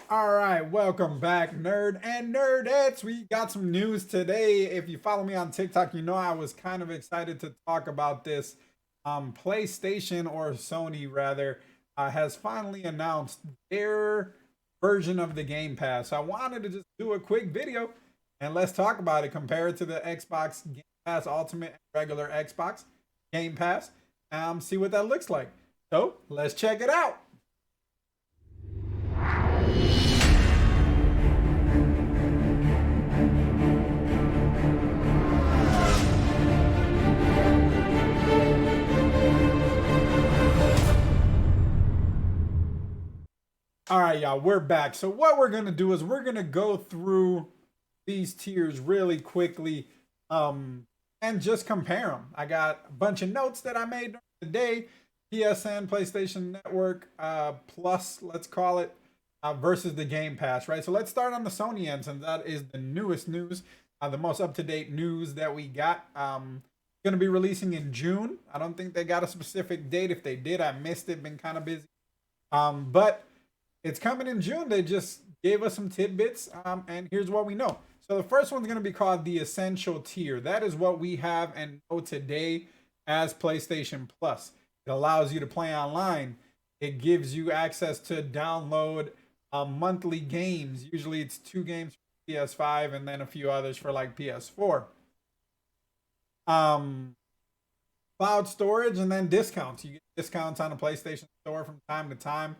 All right, welcome back, nerd and nerdettes. We got some news today. If you follow me on TikTok, you know I was kind of excited to talk about this. PlayStation, or Sony rather, has finally announced their version of the Game Pass. So I wanted to just do a quick video and let's talk about it. Compare it to the Xbox Game Pass Ultimate and regular Xbox Game Pass. See what that looks like. So let's check it out. All right, y'all, we're back. So what we're gonna do is we're gonna go through these tiers really quickly, and just compare them. I got a bunch of notes that I made during the day. PSN, PlayStation Network, Plus, let's call it, versus the Game Pass, right? So let's start on the Sony end, since that is the newest news, the most up to date news that we got. Going to be releasing in June. I don't think they got a specific date. If they did, I missed it. Been kind of busy. But it's coming in June. They just gave us some tidbits, and here's what we know. So the first one's going to be called the Essential tier. That is what we have and know today as PlayStation Plus. It allows you to play online. It gives you access to download monthly games. Usually it's 2 games for PS5 and then a few others for like PS4. Um, Cloud storage and then discounts. You get discounts on the PlayStation Store from time to time,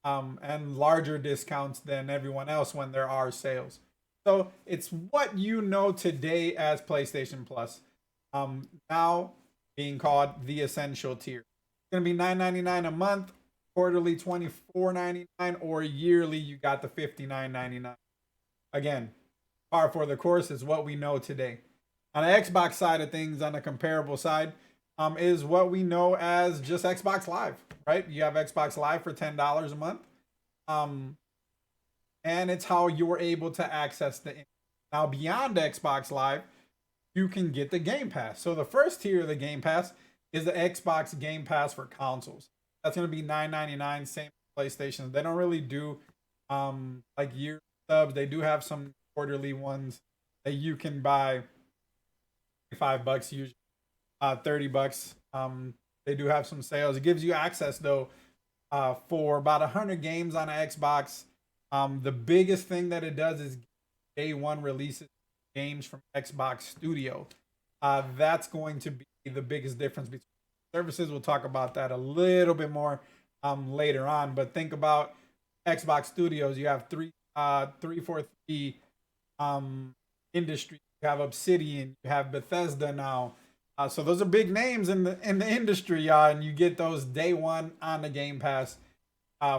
and larger discounts than everyone else when there are sales. So it's what you know today as PlayStation Plus. Now being called the Essential tier. It's gonna be $9.99 a month, quarterly $24.99, or yearly you got the $59.99. Again, par for the course is what we know today. On the Xbox side of things, on the comparable side, is what we know as just Xbox Live, right? You have Xbox Live for $10 a month. Um, and it's how you're able to access the internet. Now, beyond Xbox Live, you can get the Game Pass. So the first tier of the Game Pass is the Xbox Game Pass for consoles. That's going to be $9.99, same PlayStation. They don't really do like year subs. They do have some quarterly ones that you can buy $5 usually, $30. They do have some sales. It gives you access though, for about 100 games on an Xbox. The biggest thing that it does is day one releases games from Xbox Studio. That's going to be the biggest difference between services. We'll talk about that a little bit more later on. But think about Xbox Studios. You have 343 industry. You have Obsidian. You have Bethesda now. So those are big names in the industry, and you get those day one on the Game Pass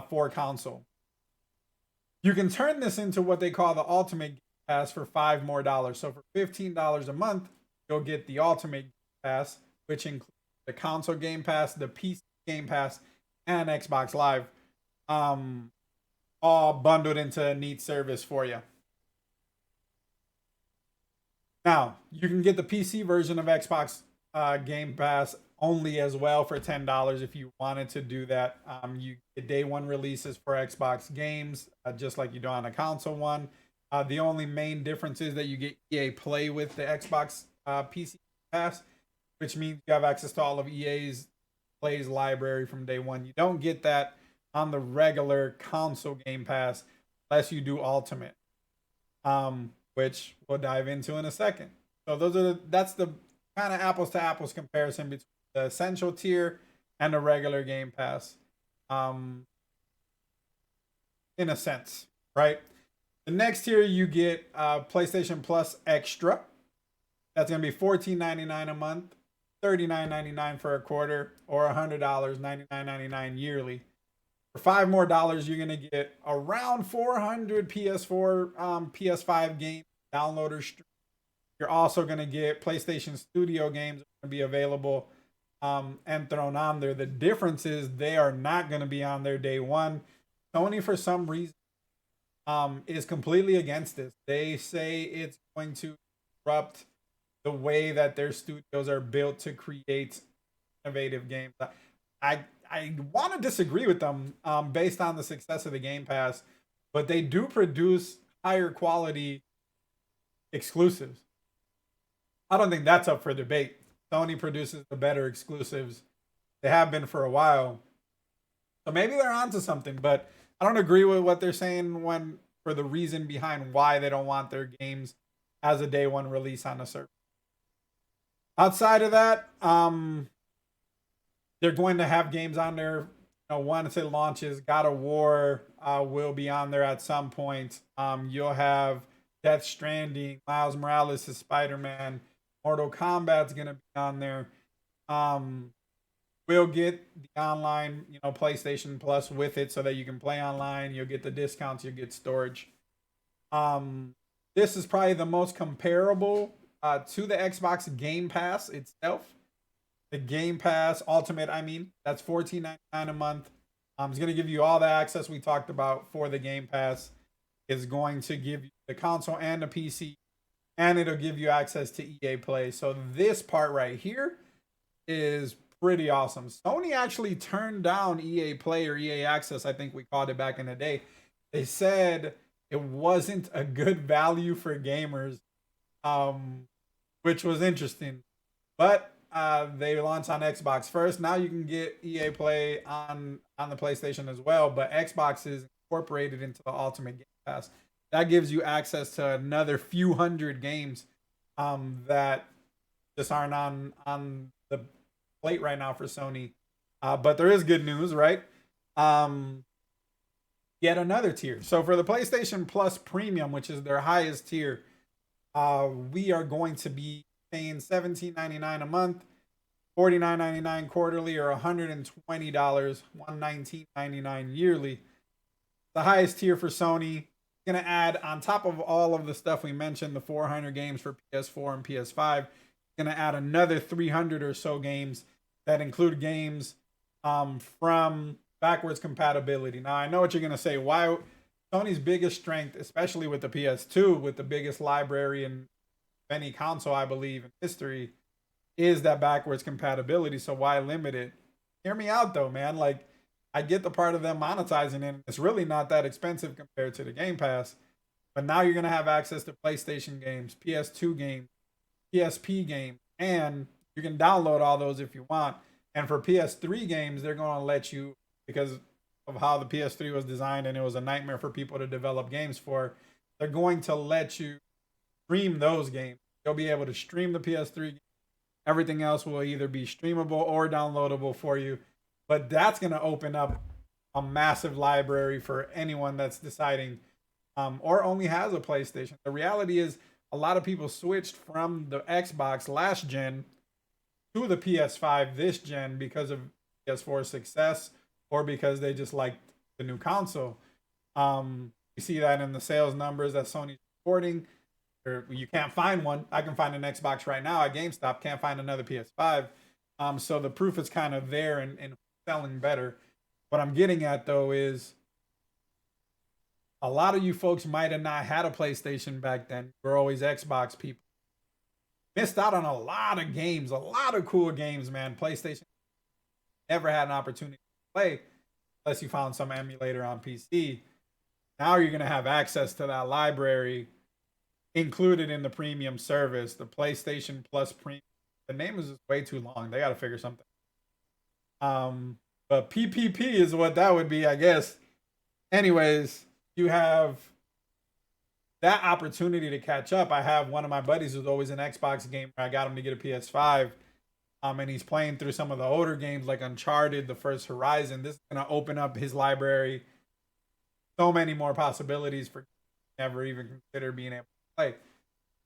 for console. You can turn this into what they call the Ultimate Game Pass for $5 more. So for $15 a month, you'll get the Ultimate Game Pass, which includes the console Game Pass, the PC Game Pass, and Xbox Live, all bundled into a neat service for you. Now, you can get the PC version of Xbox Game Pass only as well for $10 if you wanted to do that. You get day one releases for Xbox games, just like you do on a console one. The only main difference is that you get EA Play with the Xbox PC Pass, which means you have access to all of EA's Play's library from day one. You don't get that on the regular console Game Pass unless you do Ultimate, which we'll dive into in a second. So that's the kind of apples to apples comparison between the Essential tier and the regular Game Pass, in a sense, right? The next tier you get PlayStation Plus Extra. That's gonna be $14.99 a month, $39.99 for a quarter, or $100, $99.99 yearly. For $5 more, you're gonna get around 400 PS4, PS5 game downloaders. You're also gonna get PlayStation Studio games that are gonna be available and thrown on there. The difference is they are not gonna be on there day one. Sony, for some reason, is completely against this. They say it's going to disrupt the way that their studios are built to create innovative games. I want to disagree with them, based on the success of the Game Pass. but they do produce higher quality exclusives. I don't think that's up for debate. Sony produces the better exclusives. They have been for a while. So maybe they're onto something, but I don't agree with what they're saying when for the reason behind why they don't want their games as a day one release on a service. Outside of that, they're going to have games on there. Once it launches, God of War will be on there at some point. You'll have Death Stranding, Miles Morales is Spider-Man, Mortal Kombat's gonna be on there. We'll get the online, PlayStation Plus with it so that you can play online. You'll get the discounts, you'll get storage. This is probably the most comparable to the Xbox Game Pass itself. The Game Pass Ultimate, that's $14.99 a month. It's going to give you all the access we talked about for the Game Pass. It's going to give you the console and the PC, and it'll give you access to EA Play. So this part right here is pretty awesome. Sony actually turned down EA Play or EA Access, I think we called it back in the day. They said it wasn't a good value for gamers, which was interesting. But they launched on Xbox first. Now you can get EA Play on the PlayStation as well, but Xbox is incorporated into the Ultimate Game Pass. That gives you access to another few hundred games that just aren't on the plate right now for Sony. But there is good news, right? Yet another tier. So for the PlayStation Plus Premium, which is their highest tier, we are going to be paying $17.99 a month, $49.99 quarterly, or $120, $119.99 yearly. The highest tier for Sony. Going to add, on top of all of the stuff we mentioned, the 400 games for PS4 and PS5, going to add another 300 or so games that include games from backwards compatibility. Now, I know what you're going to say. Why? Sony's biggest strength, especially with the PS2, with the biggest library in any console, I believe, in history, is that backwards compatibility. So why limit it? Hear me out, though, man. Like, I get the part of them monetizing it. It's really not that expensive compared to the Game Pass. But now you're going to have access to PlayStation games, PS2 games, PSP games, and you can download all those if you want. And for PS3 games, they're going to let you, because of how the PS3 was designed and it was a nightmare for people to develop games for, they're going to let you stream those games. You'll be able to stream the PS3 game. Everything else will either be streamable or downloadable for you. But that's going to open up a massive library for anyone that's deciding or only has a PlayStation. The reality is a lot of people switched from the Xbox last gen to the PS5 this gen because of PS4's success or because they just liked the new console. You see that in the sales numbers that Sony's reporting. You can't find one. I can find an Xbox right now at GameStop. Can't find another PS5. So the proof is kind of there and selling better. What I'm getting at, though, is a lot of you folks might have not had a PlayStation back then. We're always Xbox people. Missed out on a lot of games, a lot of cool games, man. PlayStation never had an opportunity to play unless you found some emulator on PC. Now you're going to have access to that library included in the premium service, the PlayStation Plus Premium. The name is just way too long. They got to figure something. But PPP is what that would be, I guess. Anyways, you have that opportunity to catch up. I have one of my buddies who's always an Xbox gamer. I got him to get a PS5. And he's playing through some of the older games like Uncharted, The First Horizon. This is going to open up his library. So many more possibilities for never even consider being able to play.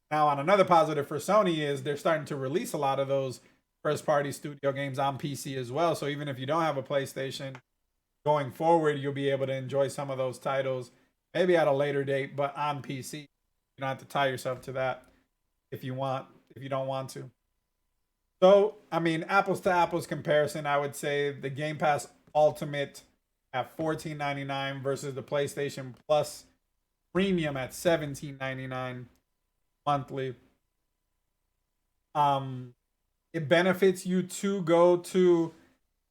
Now, on another positive for Sony is they're starting to release a lot of those first-party studio games on PC as well. So even if you don't have a PlayStation, going forward, you'll be able to enjoy some of those titles, maybe at a later date, but on PC. You don't have to tie yourself to that if you don't want to. So, apples to apples comparison, I would say the Game Pass Ultimate at $14.99 versus the PlayStation Plus Premium at $17.99 monthly. It benefits you to go to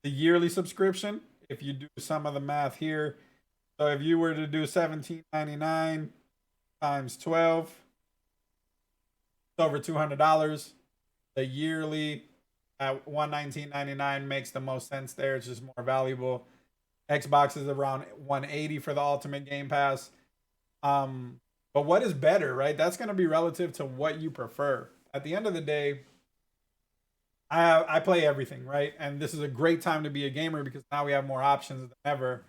the yearly subscription. If you do some of the math here, So if you were to do $17.99 times 12, it's over $200. The yearly at $119.99 makes the most sense there. It's just more valuable. Xbox is around 180 for the Ultimate Game Pass. But what is better, right? That's going to be relative to what you prefer. At the end of the day, I play everything, right? And this is a great time to be a gamer because now we have more options than ever.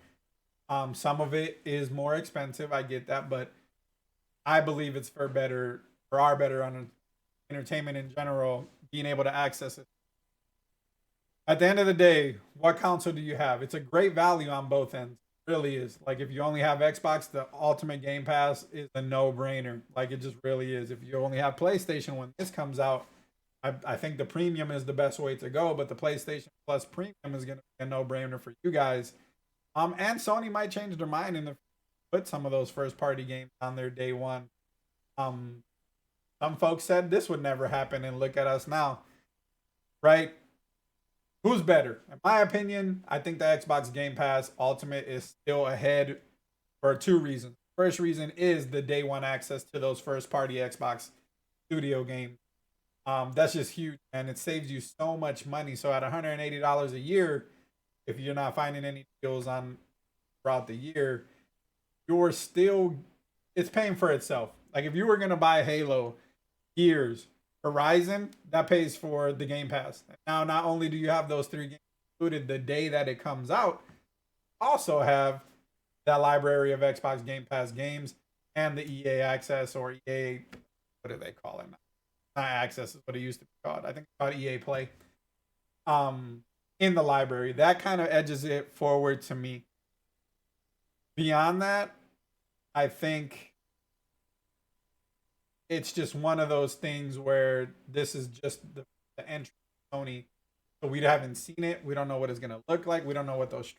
Some of it is more expensive, I get that, but I believe it's for our better on entertainment in general, being able to access it. At the end of the day, what console do you have? It's a great value on both ends. It really is. Like if you only have Xbox, the Ultimate Game Pass is a no-brainer. Like it just really is. If you only have PlayStation when this comes out, I think the premium is the best way to go, but the PlayStation Plus premium is going to be a no-brainer for you guys. And Sony might change their mind and put some of those first-party games on their day one. Um, some folks said this would never happen, and look at us now, right? Who's better? In my opinion, I think the Xbox Game Pass Ultimate is still ahead for two reasons. First reason is the day one access to those first-party Xbox studio games. That's just huge, and it saves you so much money. So at $180 a year, if you're not finding any deals on throughout the year, you're still it's paying for itself. Like if you were gonna buy Halo, Gears, Horizon, that pays for the Game Pass. Now, not only do you have those three games included the day that it comes out, also have that library of Xbox Game Pass games and the EA Access or EA, what do they call it now? Not Access is what it used to be called. I think it's called EA Play. In the library, that kind of edges it forward to me. Beyond that, I think it's just one of those things where this is just the entry of Sony. So we haven't seen it. We don't know what it's gonna look like. We don't know what those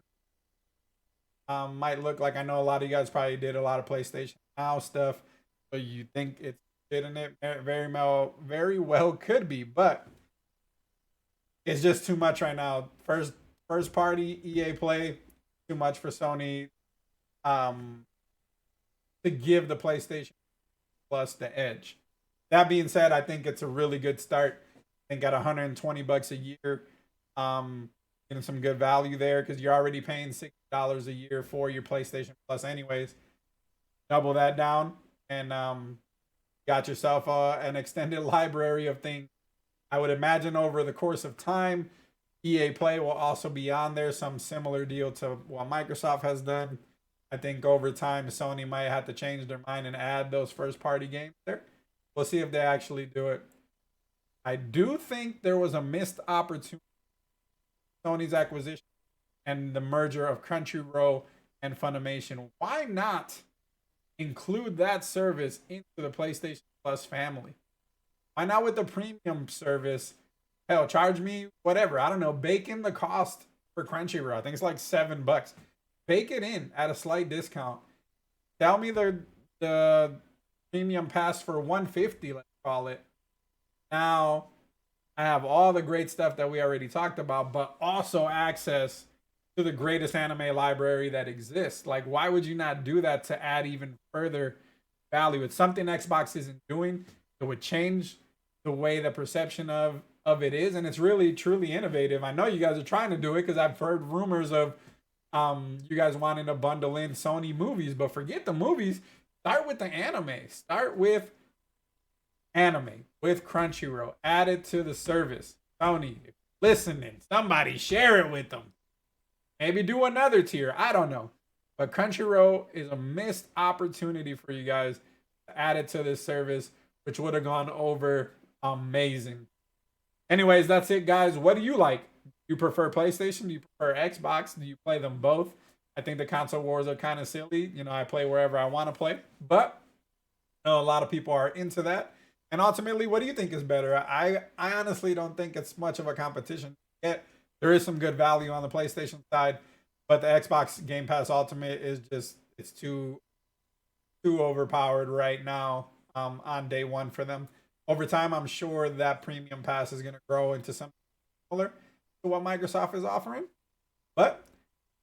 might look like. I know a lot of you guys probably did a lot of PlayStation Now stuff, so you think it's fit in it. Very well could be, but it's just too much right now. First party EA Play, too much for Sony to give the PlayStation Plus the edge. That being said, I think it's a really good start. I think at $120 a year, getting some good value there because you're already paying $60 a year for your PlayStation Plus, anyways. Double that down and got yourself an extended library of things. I would imagine over the course of time, EA Play will also be on there, some similar deal to what Microsoft has done. I think over time, Sony might have to change their mind and add those first party games there. We'll see if they actually do it. I do think there was a missed opportunity. Sony's acquisition and the merger of Crunchyroll and Funimation. Why not include that service into the PlayStation Plus family? Why not with the premium service? Hell, charge me whatever. I don't know. Bake in the cost for Crunchyroll. I think it's like $7. Bake it in at a slight discount. Tell me the premium pass for 150, let's call it. Now I have all the great stuff that we already talked about, but also access to the greatest anime library that exists. Like, why would you not do that to add even further value? It's something Xbox isn't doing. It would change the way the perception of it is, and it's really truly innovative. I know you guys are trying to do it because I've heard rumors of you guys wanting to bundle in Sony movies, but forget the movies. Start with the anime. Start with anime with Crunchyroll. Add it to the service. Sony, if you're listening, somebody share it with them. Maybe do another tier. I don't know. But Crunchyroll is a missed opportunity for you guys to add it to this service, which would have gone over amazing. Anyways, that's it, guys. What do you like? Do you prefer PlayStation? Do you prefer Xbox? Do you play them both? I think the console wars are kind of silly. You know, I play wherever I want to play. But I know a lot of people are into that. And ultimately, what do you think is better? I honestly don't think it's much of a competition yet. There is some good value on the PlayStation side, but the Xbox Game Pass Ultimate is just it's too overpowered right now on day one for them. Over time, I'm sure that premium pass is going to grow into something similar to what Microsoft is offering. But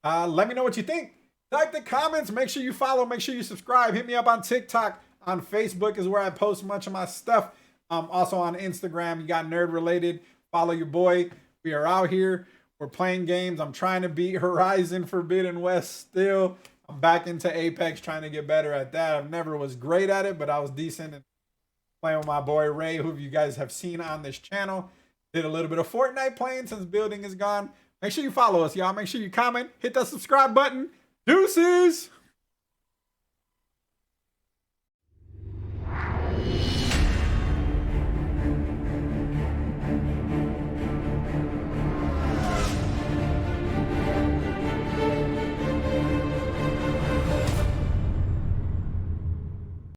let me know what you think. Like the comments. Make sure you follow. Make sure you subscribe. Hit me up on TikTok. On Facebook is where I post much of my stuff. Also on Instagram, you got Nerd Related. Follow your boy. We are out here. We're playing games. I'm trying to beat Horizon Forbidden West still. I'm back into Apex, trying to get better at that. I never was great at it, but I was decent. And playing with my boy Ray, who you guys have seen on this channel. Did a little bit of Fortnite playing since building is gone. Make sure you follow us, y'all. Make sure you comment. Hit that subscribe button. Deuces!